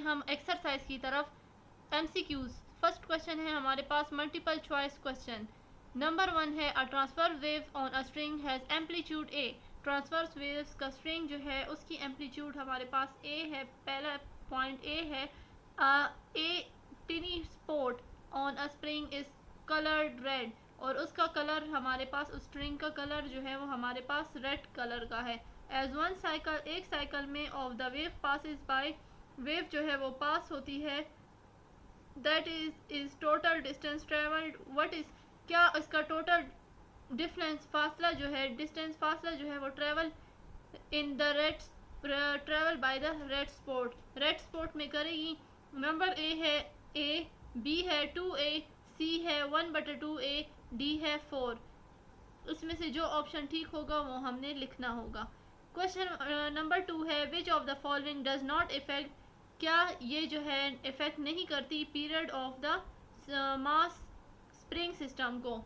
हम एक्सरसाइज की तरफ। MCQs। फर्स्ट क्वेश्चन है हमारे पास मल्टीपल चॉइस क्वेश्चन। नंबर 1 है a transfer wave on a string has amplitude A. Transverse waves का स्ट्रिंग जो है उसकी एम्पलीट्यूड हमारे पास ए है। पहला पॉइंट ए है। A tiny spot on a spring is coloured red, और उसका कलर हमारे पास उस स्ट्रिंग का कलर जो है वो हमारे पास रेड कलर का है। एज वन साइकिल, एक साइकिल में of the wave passes by, wave जो है वो पास होती है। That is total distance travelled, what is, क्या इसका टोटल डिफरेंस फासला जो है, डिस्टेंस फासला जो है वो travel in the red, travel by the red spot, red spot में करेगी। नंबर ए है ए, बी है 2a, सी है 1/2a, डी है 4। उसमें से जो ऑप्शन ठीक होगा वो हमने लिखना होगा। क्वेश्चन नंबर 2 है which of the following does not affect, क्या ये जो है इफेक्ट नहीं करती period of the mass spring system को।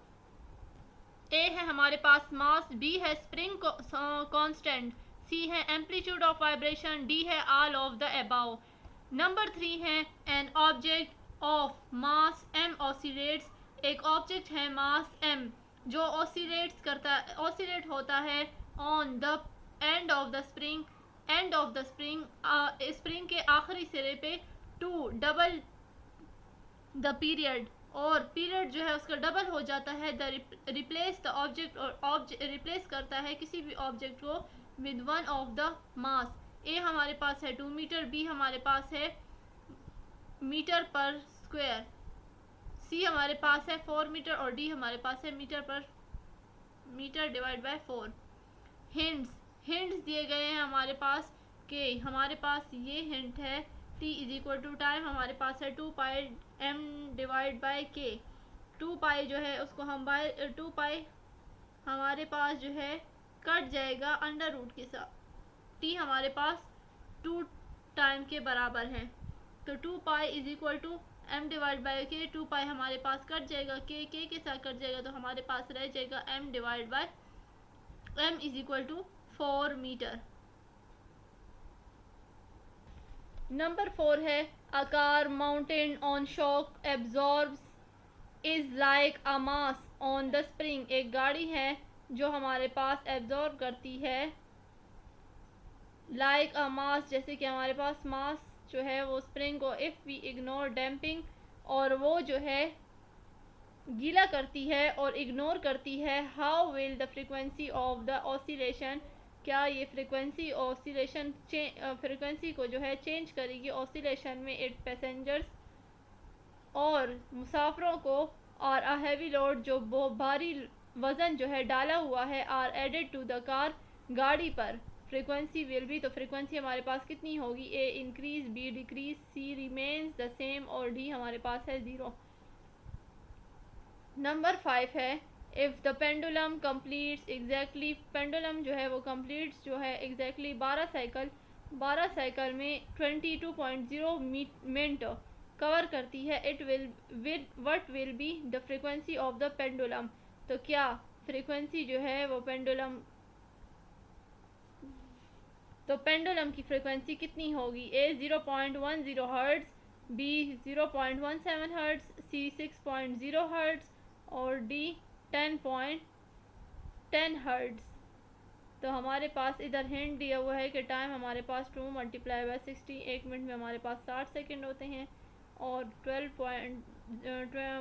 ए है हमारे पास मास, बी है स्प्रिंग कांस्टेंट, सी है एम्पलीट्यूड ऑफ वाइब्रेशन, डी है all of the above. Number 3 है an object of mass M oscillates, एक ऑब्जेक्ट है मास एम जो ऑसिलेट होता है on the end of the spring, and of the spring, spring के आखिरी सिरे पे, टू डबल द पीरियड, और पीरियड जो है उसका डबल हो जाता है। द रिप्लेस द ऑब्जेक्ट, और ऑब्जेक्ट रिप्लेस करता है किसी भी ऑब्जेक्ट को with one of the mass. A हमारे पास है 2 मीटर, बी हमारे पास है मीटर पर स्क्वायर, सी हमारे पास है 4 मीटर, और डी हमारे पास है metre divide by 4। Hints, hints दिए गए हैं हमारे पास के, हमारे पास ये हिंट है t is equal to time हमारे पास है 2 pi m divide by k। 2 pi जो है उसको हम बाय 2 पाई हमारे पास जो है कट जाएगा अंडर रूट के साथ। t हमारे पास 2 टाइम के बराबर है, तो 2 pi is equal to m divide by k। 2 pi हमारे पास कट जाएगा, k के साथ कट जाएगा, तो हमारे पास रह जाएगा m divide by m is equal to 4 metre. Number 4 है a car mounted on shock absorbers is like a mass on the spring, एक गाड़ी है जो हमारे पास एब्जॉर्ब करती है लाइक अ मास, जैसे कि हमारे पास मास जो है वो स्प्रिंग को इफ़ वी इग्नोर डैम्पिंग, और वो जो है गीला करती है और इग्नोर करती है। How will the frequency of the oscillation, क्या ये फ्रीक्वेंसी ऑसिलेशन फ्रीक्वेंसी को जो है चेंज करेगी ऑसिलेशन में। इट पैसेंजर्स, और मुसाफरों को, और अ हैवी लोड, जो भारी वज़न जो है डाला हुआ है, are added to the car, गाड़ी पर। फ्रीक्वेंसी विल बी, तो फ्रीक्वेंसी हमारे पास कितनी होगी, A increase, B decrease, C remains the same, और डी हमारे पास है 0। नंबर 5 है if the pendulum completes exactly, pendulum जो है वो कम्प्लीट्स जो है एग्जैक्टली 12 साइकिल में 22.0 मिनट कवर करती है। It will with what will be the frequency of the pendulum, तो क्या फ्रीक्वेंसी जो है वो पेंडुलम, तो पेंडुलम की फ्रीक्वेंसी कितनी होगी, ए 0.10 हर्ट्ज़, बी 0.17 हर्ट्ज़, सी 6.0 हर्ट्ज़, और डी 10.10 हर्ट्ज़। तो हमारे पास इधर हिंट दिया हुआ है कि टाइम हमारे पास 2 मल्टीप्लाई बाय 60, 1 मिनट में हमारे पास 60 सेकंड होते हैं, और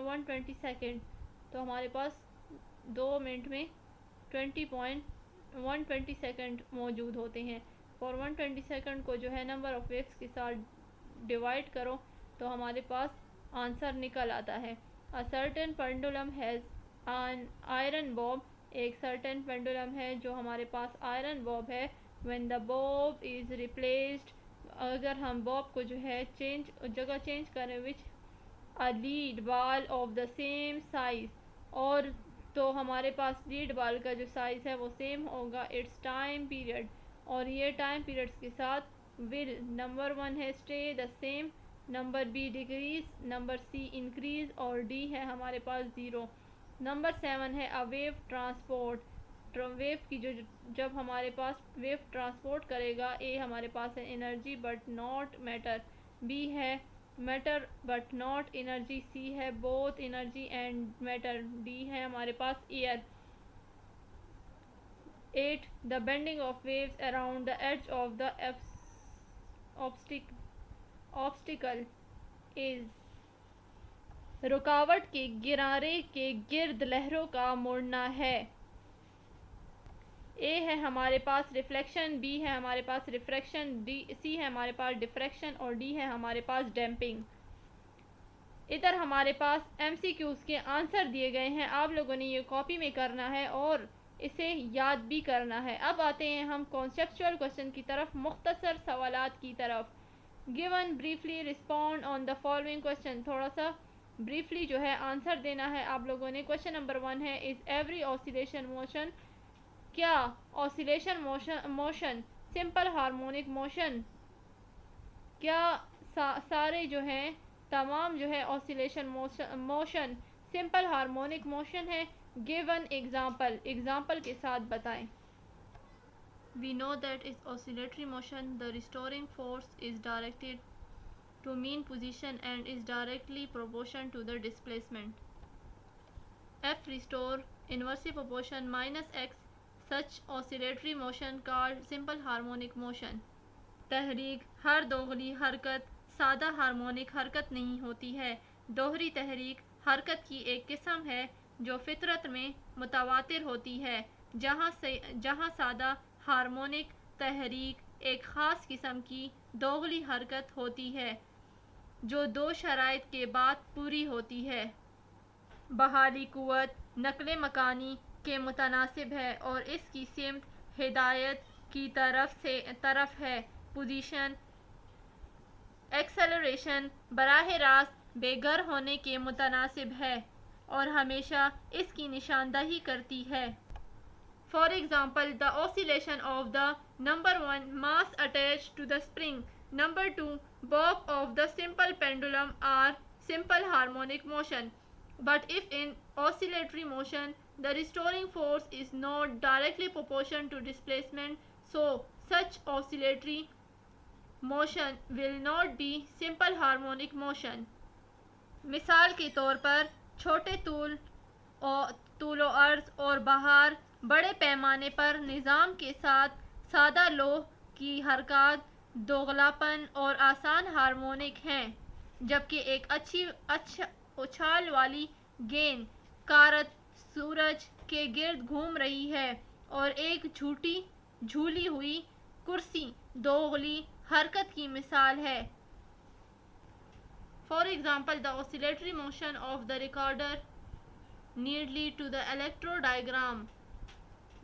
120 सेकंड, तो हमारे पास 2 मिनट में 120 सेकंड मौजूद होते हैं। और 120 सेकंड को जो है नंबर ऑफ़ वेव्स के साथ डिवाइड करो तो हमारे पास आंसर निकल आता है। A certain pendulum has an iron bob, एक सर्टेन पेंडुलम है जो हमारे पास आयरन बॉब है। When the bob is replaced, अगर हम बॉब को जो है जगह चेंज करें, which a lead ball of the same size, और तो हमारे पास लीड बॉल का जो साइज़ है वो सेम होगा। इट्स टाइम पीरियड, और ये टाइम पीरियड्स के साथ विल, नंबर 1 है stay the same, number B decrease, number C increase, और डी है हमारे पास 0। नंबर 7 है अ वेव ट्रांसपोर्ट, वेव की जो जब हमारे पास वेव ट्रांसपोर्ट करेगा, ए हमारे पास है energy but not matter, B है matter but not energy, C है both energy and matter, D है हमारे पास air. 8. The bending of waves around the edge of the obstacle is, रुकावट के किनारे के गिर्द लहरों का मुड़ना है। ए है हमारे पास रिफ्लेक्शन, बी है हमारे पास रिफ्रैक्शन, सी है हमारे पास डिफ्रैक्शन और डी है हमारे पास डैम्पिंग। इधर हमारे पास एमसीक्यूज के आंसर दिए गए हैं, आप लोगों ने ये कॉपी में करना है और इसे याद भी करना है। अब आते हैं हम कॉन्सेप्चुअल क्वेश्चन की तरफ, मुख्तसर सवालात की तरफ। Given briefly respond on the following question, थोड़ा सा ब्रीफली जो है आंसर देना है आप लोगों ने। क्वेश्चन नंबर 1 है, इज एवरी ऑसिलेशन मोशन, क्या oscillation motion simple harmonic motion, क्या सारे जो हैं तमाम जो है oscillation motion simple harmonic motion है। गिवन एग्जाम्पल, एग्जाम्पल के साथ बताएं। We know that is oscillatory motion, the restoring force is directed to mean position and is directly proportional to the displacement. F restore inversely proportion minus x, such oscillatory motion called simple harmonic motion. तहरीक, हर दोहरी हरकत सादा harmonic हरकत नहीं होती है। दोहरी तहरीक हरकत की एक किस्म है जो फितरत में मुतवातिर होती है, जहाँ सादा हार्मोनिक तहरीक एक ख़ास किस्म की दोगली हरकत होती है जो दो शराइत के बाद पूरी होती है। बहाली कुव्वत नकले मकानी के मुतनासिब है और इसकी सिमत हिदायत की तरफ है। पोजीशन एक्सेलरेशन बराह रास्त बेघर होने के मुतनासिब है और हमेशा इसकी निशानदही करती है। For example, the oscillation of the number 1 mass attach to the spring, number 2 bob of the simple pendulum are simple harmonic motion, but if in oscillatory motion the restoring force is not directly proportional to displacement, so such oscillatory motion will not be simple harmonic motion. मिसाल के तौर पर छोटे तूलो अर्ज और बहार बड़े पैमाने पर निज़ाम के साथ सादा लोह की हरकत दोगलापन और आसान हार्मोनिक हैं, जबकि एक अच्छा उछाल वाली गेंद कारत सूरज के गिर्द घूम रही है और एक झूली हुई कुर्सी दोगली हरकत की मिसाल है। For example, the oscillatory motion of the recorder nearly to the electrodiagram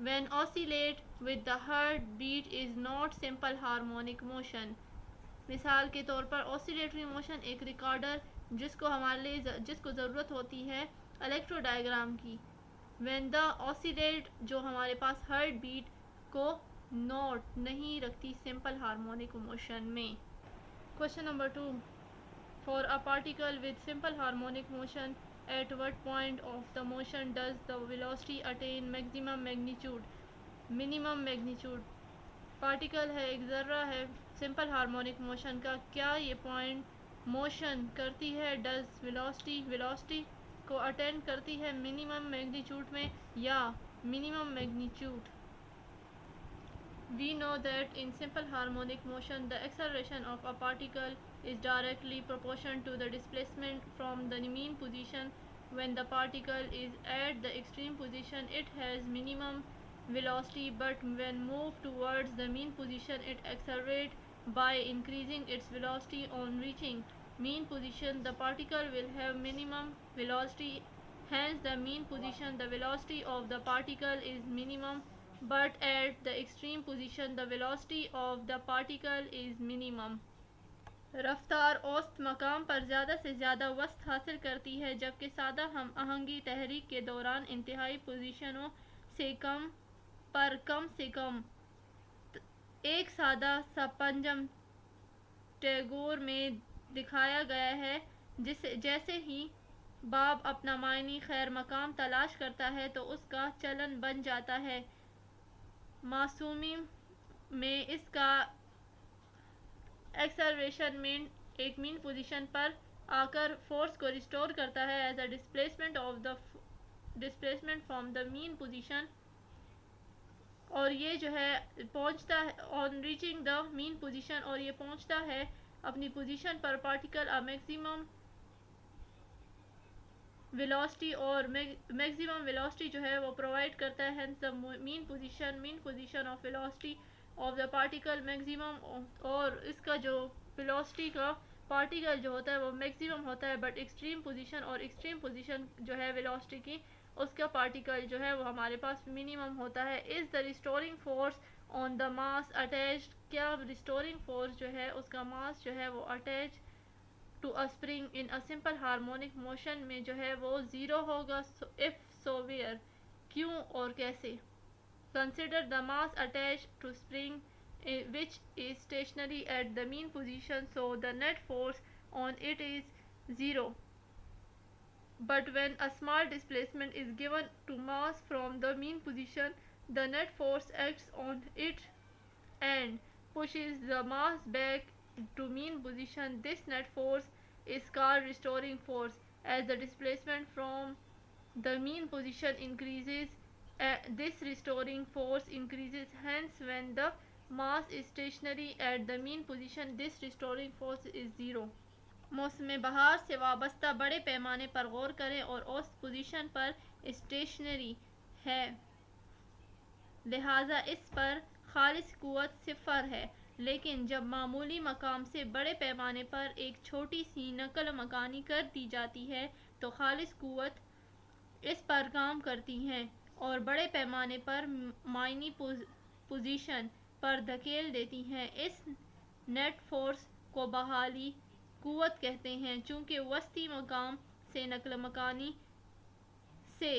when oscillate with the heartbeat is not simple harmonic motion. मिसाल के तौर पर ऑसिलेटरी मोशन एक रिकॉर्डर जिसको ज़रूरत होती है इलेक्ट्रोडायग्राम की, व्हेन द ऑसिलेट जो हमारे पास हार्ट बीट को नोट नहीं रखती सिंपल हार्मोनिक मोशन में। Question number 2, for a particle with simple harmonic motion at what point of the motion does the velocity attain maximum magnitude, minimum magnitude. Particle है, एक ज़र्रा है simple harmonic motion का, क्या ये point motion करती है does velocity को attend करती है मिनिमम मैग्नीट्यूड में या minimum magnitude. We know that in simple harmonic motion the acceleration of a particle is directly proportional to the displacement from the mean position. When the particle is at the extreme position it has minimum velocity, but when moved towards the mean position it accelerates by increasing its velocity. On reaching mean position the particle will have minimum velocity, hence the mean position the velocity of the particle is minimum, but at the extreme position the velocity of the particle is minimum. रफ्तार औसत मकाम पर ज़्यादा से ज़्यादा वस्त हासिल करती है, जबकि सादा हम आहंगी तहरीक के दौरान इंतहाई पोजीशनों से कम से कम एक सादा सा पंजम टैगोर में दिखाया गया है, जैसे ही बाब अपना मायनी खैर मकाम तलाश करता है तो उसका चलन बन जाता है। मासूमी में इसका एक्सेलरेशन में एक मीन पोजीशन पर आकर फोर्स को रिस्टोर करता है as a displacement from the mean position, और ये जो है पहुंचता है on reaching the mean position, और ये पहुंचता है अपनी पोजीशन पर पार्टिकल अ मैक्सिमम वेलोसिटी, और मैक्सिमम वेलोसिटी जो है वो प्रोवाइड करता है। Hence the mean position of velocity of the particle maximum, और इसका जो वेलोसिटी का पार्टिकल जो होता है वो मैक्सिमम होता है, बट एक्सट्रीम पोजीशन, और एक्सट्रीम पोजीशन जो है वेलोसिटी की उसका पार्टिकल जो है वो हमारे पास मिनिमम होता है। Is the restoring force on the mass attached, क्या रिस्टोरिंग फोर्स जो है उसका मास जो है वो attach to a spring in a simple harmonic motion में जो है वो ज़ीरो होगा। इफ़ सो वेयर, क्यों और कैसे। Consider the mass attach to spring which is stationary at the mean position, so the net force on it is zero. But when a small displacement is given to mass from the mean position, the net force acts on it and pushes the mass back to mean position. This net force is called restoring force. As the displacement from the mean position increases, this restoring force increases. Hence, when the mass is stationary at the mean position, this restoring force is zero. मौसम बहार से वाबस्ता बड़े पैमाने पर गौर करें और उस पोजीशन पर स्टेशनरी है, लिहाजा इस पर खालिस कुव्वत सिफर है। लेकिन जब मामूली मकाम से बड़े पैमाने पर एक छोटी सी नकल मकानी कर दी जाती है तो खालिस कुव्वत इस पर काम करती हैं और बड़े पैमाने पर मायनी पोजीशन पर धकेल देती हैं। इस नेट फोर्स को बहाली कुव्वत कहते हैं। चूँकि वस्ती मकाम से नकल मकानी से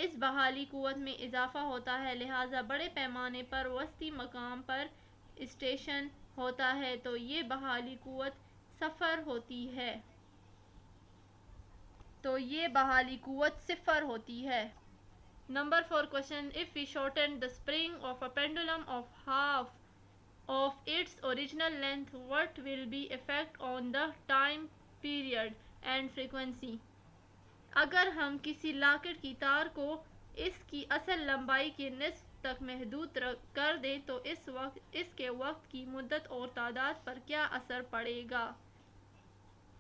इस बहाली कुव्वत में इजाफा होता है, लिहाजा बड़े पैमाने पर वस्ती मकाम पर स्टेशन होता है तो ये बहाली कुव्वत सिफर होती है। Number 4 question. If we shorten the spring of a pendulum of half of its original length, what will be effect on the time period and frequency? अगर हम किसी लॉकेट की तार को इसकी असल लंबाई के निस्फ तक महदूद कर दें तो इसके वक्त की मुद्दत और तादाद पर क्या असर पड़ेगा?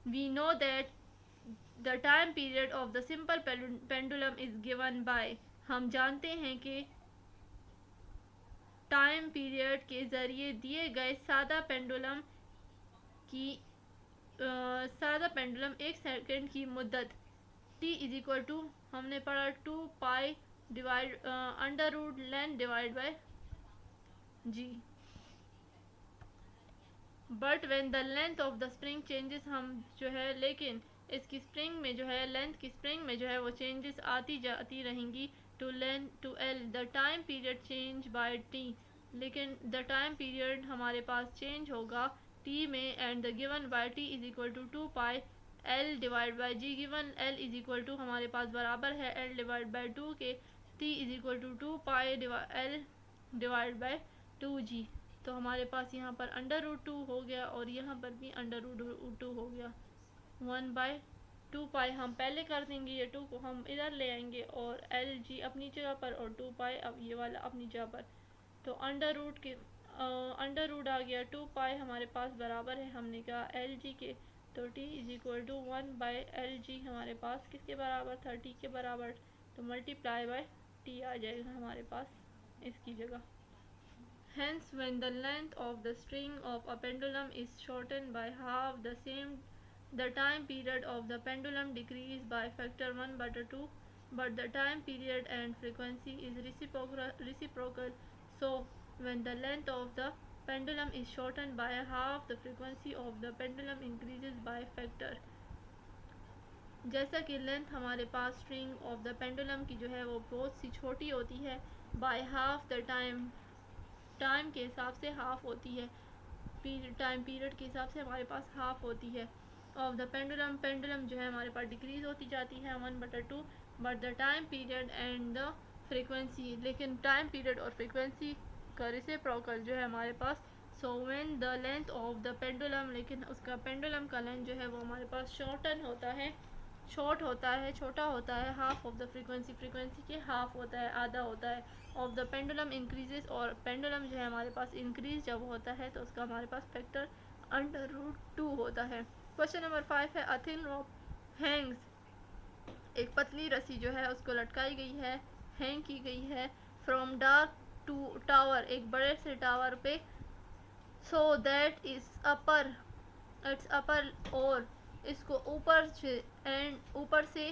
We know that the time period of the simple pendulum is given by, हम जानते हैं कि टाइम पीरियड के ज़रिए दिए गए सादा पेंडुलम 1 सेकंड की मुद्दत t इज इक्वल टू, हमने पढ़ा 2 pi divide under root length divide by g। But when the length of the spring changes, हम जो है लेकिन इसकी स्प्रिंग में जो है लेंथ की स्प्रिंग में जो है वो चेंजेस आती जाती रहेंगी to L the time period change by T, लेकिन द टाइम पीरियड हमारे पास चेंज होगा टी में, and the given by T is equal to 2 pi L divide by G. Given L is equal to हमारे पास बराबर है L divide by 2 के, T is equal to 2 pi L divide by 2 G. तो हमारे पास यहाँ पर अंडर रूट 2 हो गया और यहाँ पर भी अंडर रूट 2 हो गया। 1/2 पाई हम पहले कर देंगे, ये 2 को हम इधर ले आएंगे और एल जी अपनी जगह पर और 2 पाई अब ये वाला अपनी जगह पर। तो अंडर रूट आ गया 2 पाई हमारे पास बराबर है, हमने कहा एल जी के, तो T is equal to 1/LG हमारे पास किसके बराबर 30 के बराबर, तो मल्टीप्लाई बाय टी आ जाएगा हमारे पास इसकी जगह। Hence, when the length of the string of a pendulum is shortened by half the time period of the pendulum decrease by factor 1/2, but the time period and frequency is reciprocal. So, when the length of the pendulum is shortened by half, the frequency of the pendulum increases by factor। जैसा कि length हमारे पास string of the pendulum की जो है वो बहुत सी छोटी होती है, बाय हाफ द टाइम के हिसाब से हाफ होती है, टाइम पीरियड के हिसाब से हमारे पास हाफ होती है ऑफ द पेंडुलम जो है हमारे पास डिक्रीज होती जाती है 1/2, but the time period and the frequency, लेकिन टाइम पीरियड और फ्रीक्वेंसी का रेसिप्रोकल जो है हमारे पास so when the length of the pendulum, लेकिन उसका पेंडुलम का लेंथ जो है वो हमारे पास शॉर्टन होता है, शॉर्ट होता है, छोटा होता है, half of the frequency, frequency के हाफ होता है, आधा होता है, ऑफ द पेंडुलम इंक्रीजेस, और पेंडुलम जो है हमारे पास इंक्रीज जब होता है तो उसका हमारे पास फैक्टर √2 होता है। क्वेश्चन नंबर 5 है अ थिन रोप हैंग्स, एक पतली रस्सी जो है उसको लटकाई गई है, हैंग की गई है, फ्रॉम डार्क टू टावर, एक बड़े से टावर पे, so that is upper, it's upper, और इसको ऊपर से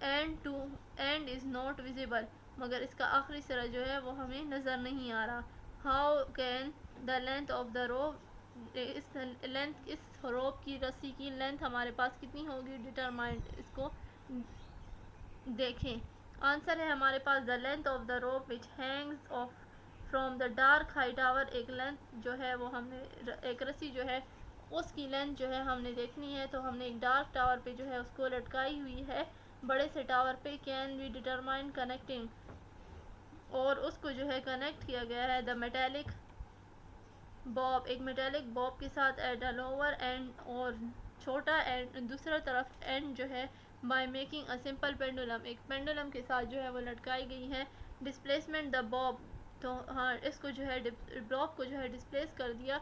end to end is not visible, मगर इसका आखिरी सिरा जो है वो हमें नज़र नहीं आ रहा। How can the length of the रोप, इस रोप की रस्सी की लेंथ हमारे पास कितनी होगी, डिटरमाइंड, इसको देखें। आंसर है हमारे पास the length of the rope which hangs off from the dark high tower, एक लेंथ जो है वो हमने, एक रस्सी जो है उसकी लेंथ जो है हमने देखनी है, तो हमने एक डार्क टावर पे जो है उसको लटकाई हुई है, बड़े से टावर पे। कैन वी डिटरमाइन कनेक्टिंग, और उसको जो है कनेक्ट किया गया है द मेटेलिक बॉब, एक मेटेलिक बॉब के साथ एट द लोअर एंड, और छोटा एंड दूसरा तरफ एंड जो है by making a simple pendulum, एक पेंडुलम के साथ जो है वो लटकाई गई है। डिस्प्लेसमेंट द बॉब, तो हाँ इसको जो है बॉब को जो है डिस्प्लेस कर दिया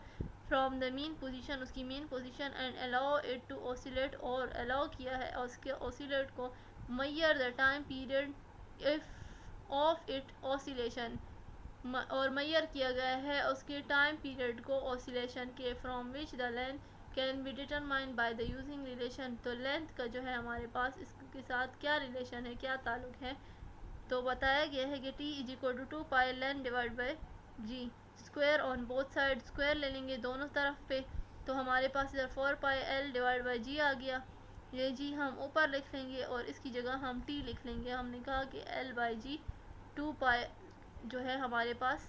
फ्रॉम द मीन पोजीशन, उसकी main position, and allow it to oscillate, और अलाउ किया है उसके ऑसिलेट को। Measure the time period if of it oscillation, और मैयर किया गया है उसके टाइम पीरियड को ऑसिलेशन के, from which the length can be determined by the using relation, तो लेंथ का जो है हमारे पास इसके साथ क्या रिलेशन है, क्या ताल्लुक है, तो बताया गया है कि t is equal to 2 pi length divide by g, square on both side, square ले लेंगे दोनों तरफ पे, तो हमारे पास इधर 4 पाई l डिवाइड बाई जी आ गया, ये जी हम ऊपर लिख लेंगे और इसकी जगह हम t लिख लेंगे। हमने कहा कि l बाई जी 2 पाई जो है हमारे पास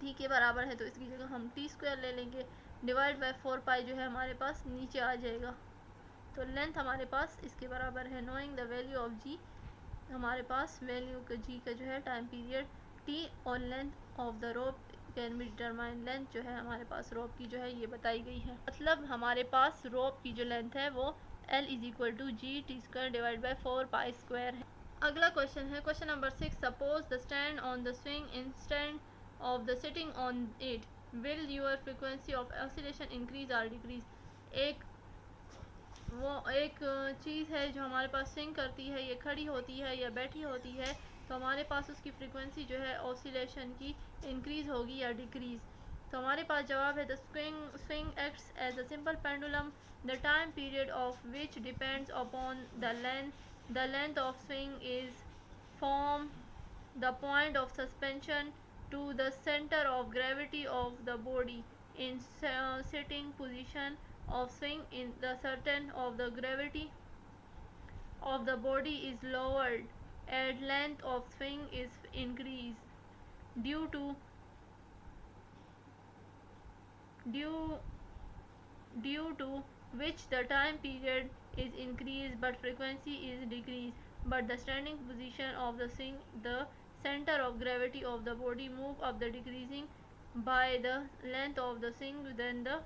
t के बराबर है, तो इसकी जगह हम t स्क्वायर ले लेंगे, डिवाइड बाय 4 पाई जो है हमारे पास नीचे आ जाएगा, तो लेंथ हमारे पास इसके बराबर है। नोइंग द वैल्यू ऑफ जी, हमारे पास वैल्यू का जी का जो है टाइम पीरियड t और length of the rope can be determine, length जो है हमारे पास रोप की जो है ये बताई गई है, मतलब हमारे पास रोप की जो लेंथ है वो l is equal to g t square divide by 4 pi square है। अगला क्वेश्चन है question number 6, suppose the stand on the swing instant of the sitting on it, will your frequency of oscillation increase or decrease, एक चीज़ है जो हमारे पास swing करती है, ये खड़ी होती है या बैठी होती है, तो हमारे पास उसकी फ्रीक्वेंसी जो है ऑसिलेशन की इंक्रीज़ होगी या डिक्रीज़, तो हमारे पास जवाब है the swing acts as a simple pendulum, the time period of which depends upon the length of swing is from the point of suspension to the center of gravity of the body in sitting position of swing, in the certain of the gravity of the body is lowered and length of swing is increased due due to which the time period is increased but frequency is decreased, but the standing position of the swing, the center of gravity of the body move up the decreasing by the length of the swing, then the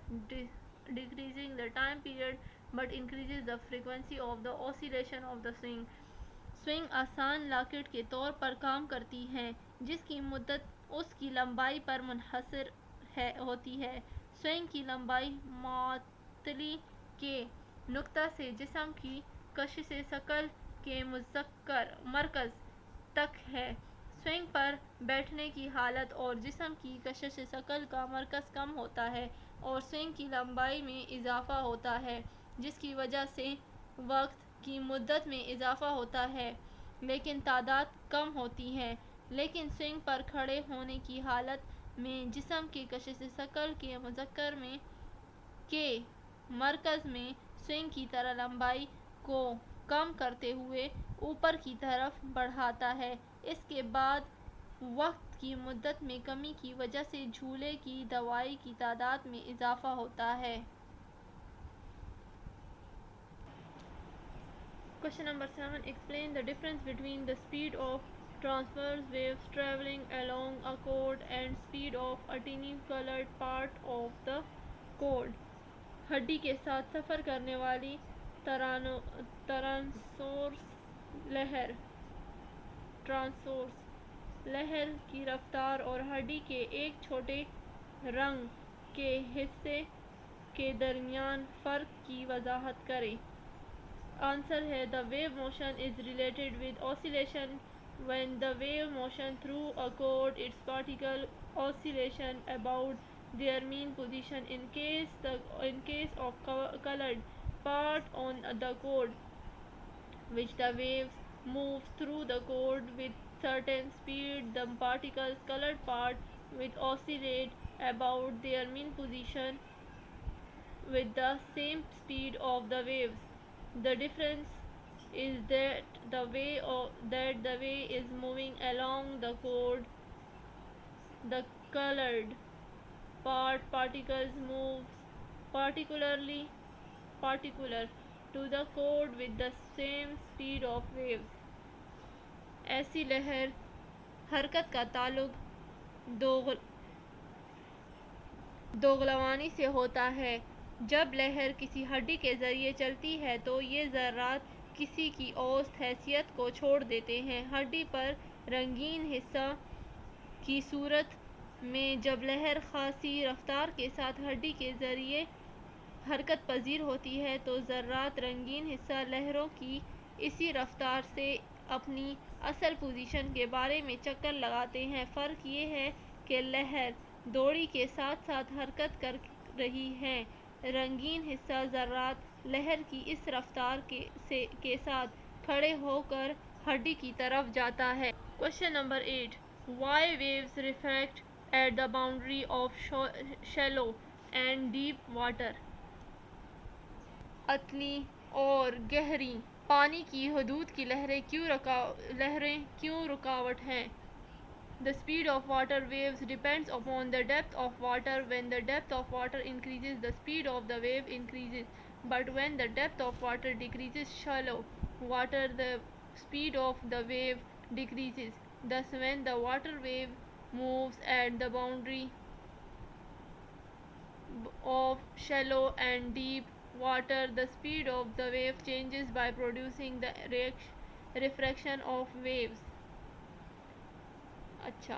decreasing the time period but increases the frequency of the oscillation of the swing. Swing आसान locket के तौर पर काम करती हैं जिसकी मुद्दत उसकी लंबाई पर मुनहसर होती है। स्विंग की लंबाई मातली के नुक्ता से जिस्म की कशिश शकल के मरकज़ तक है। स्विंग पर बैठने की हालत और जिस्म की कशिश शकल का मरकज़ कम होता है और स्विंग की लंबाई में इजाफा होता है, जिसकी वजह से वक्त की मुद्दत में इजाफा होता है लेकिन तादाद कम होती है। लेकिन स्विंग पर खड़े होने की हालत में जिस्म के कशिश शकल के मुज़क्कर में के मरकज़ में स्विंग की तरह लंबाई को कम करते हुए ऊपर की तरफ बढ़ाता है। इसके बाद वक्त की मुद्दत में कमी की वजह से झूले की दवाई की तादाद में इजाफा होता है। Question number 7. Explain the difference between the speed of transverse waves traveling along a chord and speed of a tiny colored part of the chord. हड्डी के साथ सफ़र करने वाली ट्रांसवर्स लहर ट्रांसवर्स लहर की रफ्तार और हड्डी के एक छोटे रंग के हिस्से के दरमियान फ़र्क की वजाहत करें। आंसर है the wave motion is related with oscillation when the wave motion through a chord its particle oscillation about their mean position in case of colored part on the chord which the waves moves through the chord with certain speed the particles colored part will oscillate about their mean position with the same speed of the waves. The difference is that the way is moving along the chord. The colored particles moves particularly particular to the chord with the same speed of waves. ऐसी लहर हरकत का ताल्लुक दोगलवानी से होता है। जब लहर किसी हड्डी के ज़रिए चलती है तो ये ज़र्रात किसी की औसत हैसियत को छोड़ देते हैं। हड्डी पर रंगीन हिस्सा की सूरत में जब लहर खासी रफ्तार के साथ हड्डी के ज़रिए हरकत पजीर होती है तो ज़र्रात रंगीन हिस्सा लहरों की इसी रफ्तार से अपनी असल पोजीशन के बारे में चक्कर लगाते हैं। फ़र्क ये है कि लहर डोरी के साथ साथ हरकत कर रही है। रंगीन हिस्सा ज़र्रात लहर की इस रफ्तार के साथ खड़े होकर हड्डी की तरफ जाता है। Question number 8 why waves refract at the boundary of shallow and deep water. अतली और गहरी पानी की हदूद की लहरें क्यों रुकावट हैं? The speed of water waves depends upon the depth of water. When the depth of water increases, the speed of the wave increases. But when the depth of water decreases shallow water, the speed of the wave decreases. Thus, when the water wave moves at the boundary of shallow and deep water, the speed of the wave changes by producing the refraction of waves. अच्छा,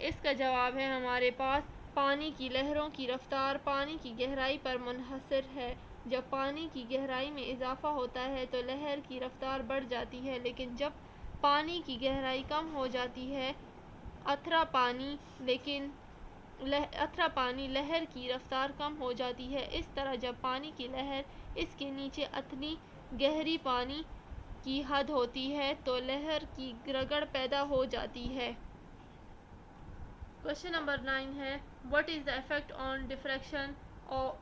इसका जवाब है हमारे पास पानी की लहरों की रफ्तार पानी की गहराई पर मुनहसर है। जब पानी की गहराई में इजाफा होता है तो लहर की रफ्तार बढ़ जाती है, लेकिन जब पानी की गहराई कम हो जाती है अथरा पानी लहर की रफ्तार कम हो जाती है। इस तरह जब पानी की लहर इसके नीचे अतनी गहरी पानी की हद होती है तो लहर की रगड़ पैदा हो जाती है। क्वेश्चन नंबर 9 है what is the effect on diffraction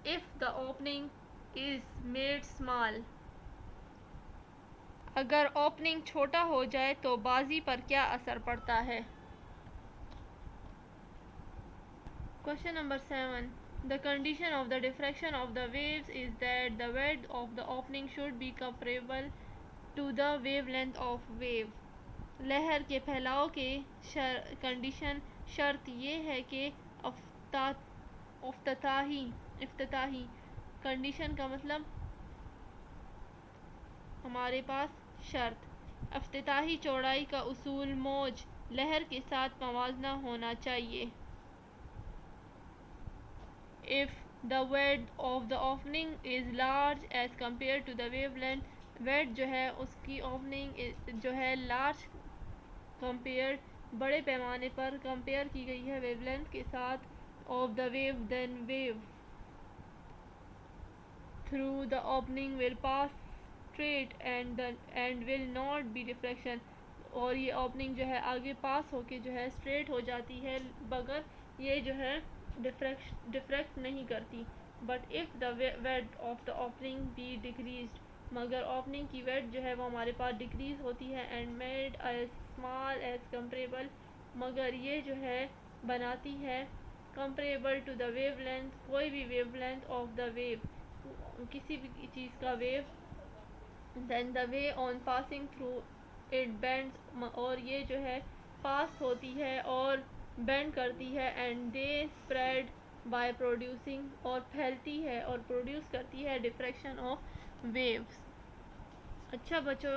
if the opening is made small. अगर ओपनिंग छोटा हो जाए तो बाजी पर क्या असर पड़ता है? Question number 7 the condition of the diffraction of the waves is that the width of the opening should be comparable to the wavelength of wave. लहर के फैलाव के कंडीशन शर्त ये है कि इफ्तिताही कंडीशन का मतलब हमारे पास शर्त इफ्तिताही चौड़ाई का उसूल मौज लहर के साथ मवाजना होना चाहिए। If the width of the opening is large as compared to the wavelength, width जो है उसकी ओपनिंग जो है लार्ज कंपेयर बड़े पैमाने पर कंपेयर की गई है वेवलेंथ के साथ of the wave, then wave through the opening will pass straight and will not be deflection. और ये ओपनिंग जो है आगे पास होके जो है स्ट्रेट हो जाती है मगर ये जो है डिफ्रैक्ट नहीं करती। But if the weight of the opening be decreased, मगर ओपनिंग की वेट जो है वो हमारे पास डिक्रीज होती है and made as small as comparable, मगर ये जो है बनाती है comparable to the wave length, कोई भी wave length of the wave किसी भी चीज़ का wave, then the way on passing through it bends, और ये जो है पास होती है और बेंड करती है and they spread by producing और फैलती है और प्रोड्यूस करती है डिफ्रैक्शन ऑफ वेव्स। अच्छा बच्चों,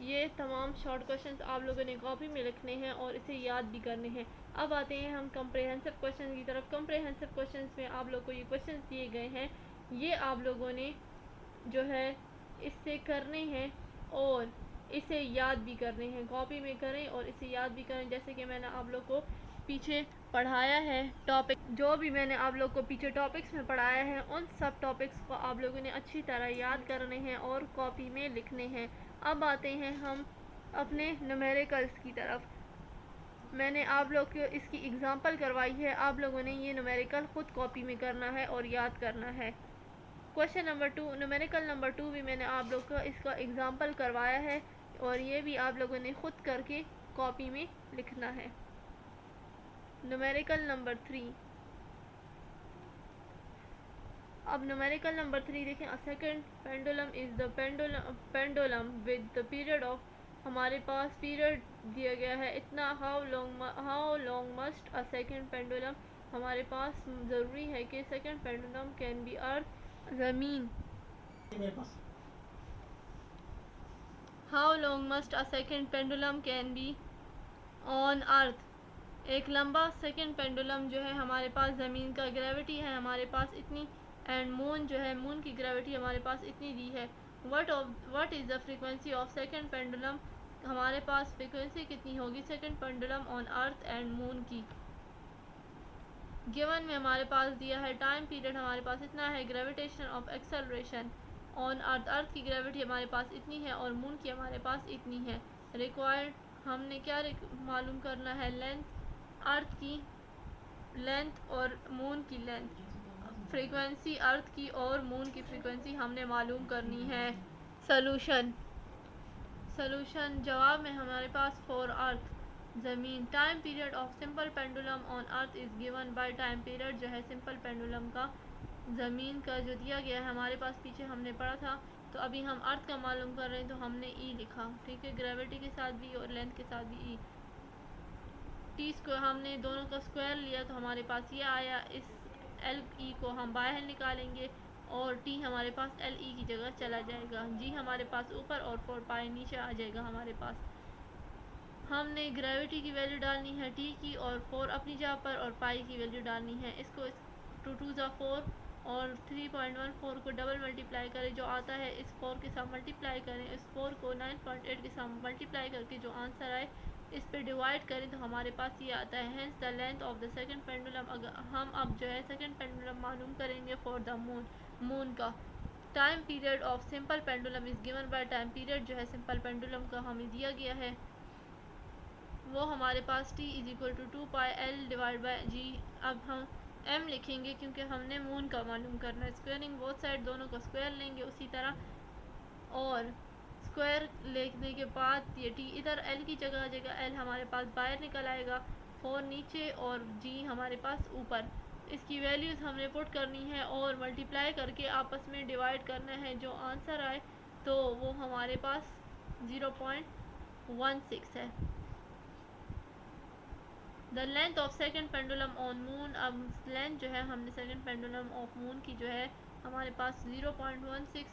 ये तमाम शॉर्ट क्वेश्चंस आप लोगों ने कॉपी में लिखने हैं और इसे याद भी करने हैं। अब आते हैं हम कम्प्रहेंसिव क्वेश्चन की तरफ। कम्प्रहेंसिव क्वेश्चंस में आप लोग को ये क्वेश्चंस दिए गए हैं, ये आप लोगों ने जो है इससे करने हैं और इसे याद भी करने हैं। कॉपी में करें और इसे याद भी करें। जैसे कि मैंने आप लोग को पीछे पढ़ाया है टॉपिक, जो भी मैंने आप लोग को पीछे टॉपिक्स में पढ़ाया है उन सब टॉपिक्स को आप लोगों ने अच्छी तरह याद करने हैं और कॉपी में लिखने हैं। अब आते हैं हम अपने न्यूमेरिकल्स की तरफ। मैंने आप लोग को इसकी एग्जांपल करवाई है, आप लोगों ने ये न्यूमेरिकल खुद कॉपी में करना है और याद करना है। क्वेश्चन नंबर 2, न्यूमेरिकल नंबर 2 भी मैंने आप लोग को इसका एग्जांपल करवाया है और ये भी आप लोगों ने खुद करके कॉपी में लिखना है। न्यूमेरिकल नंबर 3, अब न्यूमेरिकल नंबर 3 देखें। A second pendulum is the pendulum with the period of, हमारे पास पीरियड दिया गया है इतना। How long must a second pendulum, हमारे पास ज़रूरी है कि सेकंड पेंडुलम कैन बी अर्थ, ज़मीन। How long must a second pendulum can be on earth, एक लंबा सेकंड पेंडुलम जो है हमारे पास ज़मीन का ग्रेविटी है हमारे पास इतनी, एंड मून जो है मून की ग्रेविटी हमारे पास इतनी दी है। What is the frequency of second pendulum, हमारे पास फ्रीक्वेंसी कितनी होगी second pendulum on earth and moon की। गिवन में हमारे पास दिया है टाइम पीरियड हमारे पास इतना है, gravitation of acceleration on earth, earth की ग्रेविटी हमारे पास इतनी है और मून की हमारे पास इतनी है। रिक्वायर्ड, हमने क्या मालूम करना है, लेंथ, अर्थ की लेंथ और मून की लेंथ, फ्रीक्वेंसी अर्थ की और मून की फ्रीक्वेंसी हमने मालूम करनी है। सॉल्यूशन जवाब में हमारे पास फॉर अर्थ ज़मीन। Time period of simple pendulum on earth is given by, time period जो है सिंपल पेंडुलम का ज़मीन का जो दिया गया है हमारे पास पीछे हमने पढ़ा था। तो अभी हम अर्थ का मालूम कर रहे हैं तो हमने ई लिखा, ठीक है, ग्रेविटी के साथ भी और लेंथ के साथ भी ई। टी स्क्वायर हमने दोनों का स्क्वायर लिया तो हमारे पास ये आया, इस एल ई को हम बाहर निकालेंगे और टी हमारे पास एल ई की जगह चला जाएगा। जी हमारे पास ऊपर और 4 पाई नीचे आ जाएगा हमारे पास। हमने ग्रेविटी की वैल्यू डालनी है टी की और 4 अपनी जगह पर और पाई की वैल्यू डालनी है। इसको 2 2 ज़ा 4 और 3.14 को डबल मल्टीप्लाई करें, जो आता है इस 4 के साथ मल्टीप्लाई करें, इस 4 को 9.8 के साथ मल्टीप्लाई करके जो आंसर आए इस पे डिवाइड करें तो हमारे पास ये आता है। Hence the length of the second pendulum, अगर हम अब जो है सेकंड पेंडुलम मालूम करेंगे फॉर द मून का। Time period of simple pendulum is given by, time period जो है सिंपल पेंडुलम का हमें दिया गया है वो हमारे पास t is equal to 2 pi L divide by g. अब हम m लिखेंगे क्योंकि हमने मून का मालूम करना है। स्क्वायरिंग बोथ साइड, दोनों का स्क्वायर लेंगे उसी तरह और स्क्वायर लेने के बाद ये t इधर l की जगह आ जाएगा, l हमारे पास बाहर निकल आएगा, 4 नीचे और g हमारे पास ऊपर। इसकी वैल्यूज़ हमने पुट करनी है और मल्टीप्लाई करके आपस में डिवाइड करना है, जो आंसर आए तो वो हमारे पास 0.16 है। The length of second pendulum on moon, अब लेंथ जो है हमने सेकंड पेंडुलम ऑफ मून की जो है हमारे पास 0.16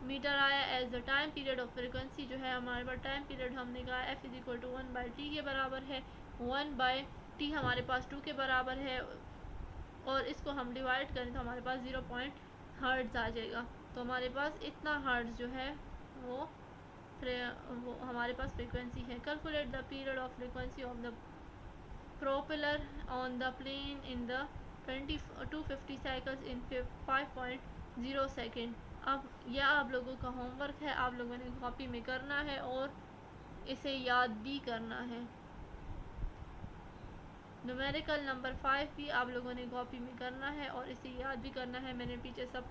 मीटर आया। As the time period of frequency जो है हमारे पास टाइम पीरियड हमने कहा F is equal to 1/t के बराबर है, 1/t हमारे पास 2 के बराबर है और इसको हम डिवाइड करें तो हमारे पास 0 हर्ट्ज़ आ जाएगा। तो हमारे पास इतना हर्ट्ज़ जो है वो हमारे पास फ्रिक्वेंसी है। Calculate the period of frequency of the propeller on the plane in the 250 cycles in 5.0 second. अब यह आप लोगों का होमवर्क है, आप लोगों ने कॉपी में करना है और इसे याद भी करना है। न्यूमेरिकल नंबर 5 भी आप लोगों ने कॉपी में करना है और इसे याद भी करना है। मैंने पीछे सब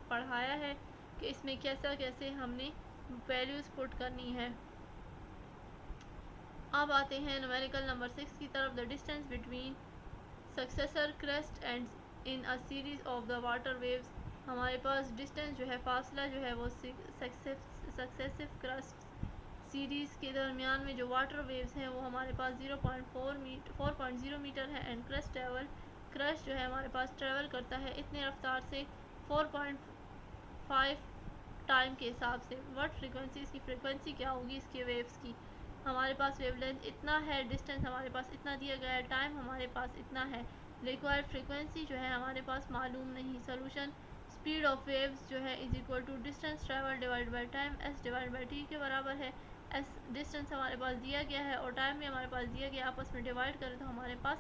पढ़ाया है कि इसमें कैसे हमने वैल्यूज़ पुट करनी है। अब आते हैं न्यूमेरिकल नंबर 6 की तरफ। The distance between successor crest and in a series of the water waves, हमारे पास डिस्टेंस जो है फासला जो है वो सक्सेसिव क्रस्ट सीरीज़ के दरमियान में जो वाटर वेव्स हैं वो हमारे पास 4.0 मीटर है। एंड क्रस्ट जो है हमारे पास ट्रेवल करता है इतने रफ्तार से 4.5 टाइम के हिसाब से। व्हाट फ्रीक्वेंसी, इसकी फ्रीक्वेंसी क्या होगी इसके वेव्स की। हमारे पास वेवलेंथ इतना है, डिस्टेंस हमारे पास इतना दिया गया है, टाइम हमारे पास इतना है, रिक्वायर्ड फ्रीक्वेंसी जो है हमारे पास मालूम नहीं। सोल्यूशन, स्पीड ऑफ वेव्स जो है is equal to distance travel divide by time, s divide by t के बराबर है। एस डिस्टेंस हमारे पास दिया गया है और टाइम भी हमारे पास दिया गया, आपस में डिवाइड करें तो हमारे पास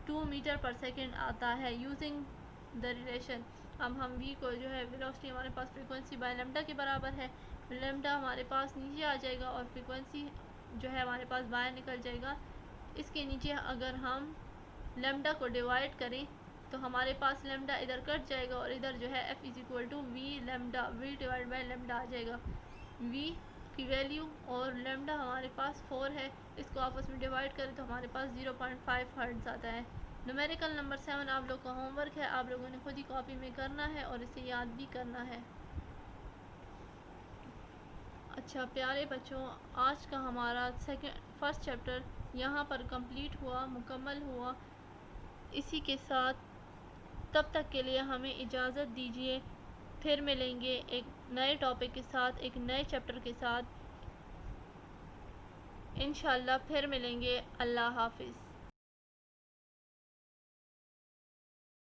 2 मीटर पर सेकेंड आता है यूजिंग द रिलेशन। अब हम v को जो है वेलोसिटी हमारे पास फ्रीक्वेंसी बाय लेमडा के बराबर है। लेमडा हमारे पास नीचे आ जाएगा और फ्रीक्वेंसी जो है हमारे पास बाहर निकल जाएगा। इसके नीचे अगर हम लेमडा को डिवाइड करें तो हमारे पास लेमडा इधर कट जाएगा और इधर जो है f is equal to v lambda, v divide by lambda आ जाएगा। v की वैल्यू और लेमडा हमारे पास 4 है, इसको आपस में डिवाइड करें तो हमारे पास 0.5 हर्ट्ज़ आता है। न्यूमेरिकल नंबर 7 आप लोग का होमवर्क है, आप लोगों ने खुद ही कॉपी में करना है और इसे याद भी करना है। अच्छा प्यारे बच्चों, आज का हमारा फर्स्ट चैप्टर यहाँ पर कंप्लीट हुआ, मुकम्मल हुआ। इसी के साथ तब तक के लिए हमें इजाज़त दीजिए, फिर मिलेंगे एक नए टॉपिक के साथ, एक नए चैप्टर के साथ इंशाल्लाह। फिर मिलेंगे। अल्लाह हाफिज़।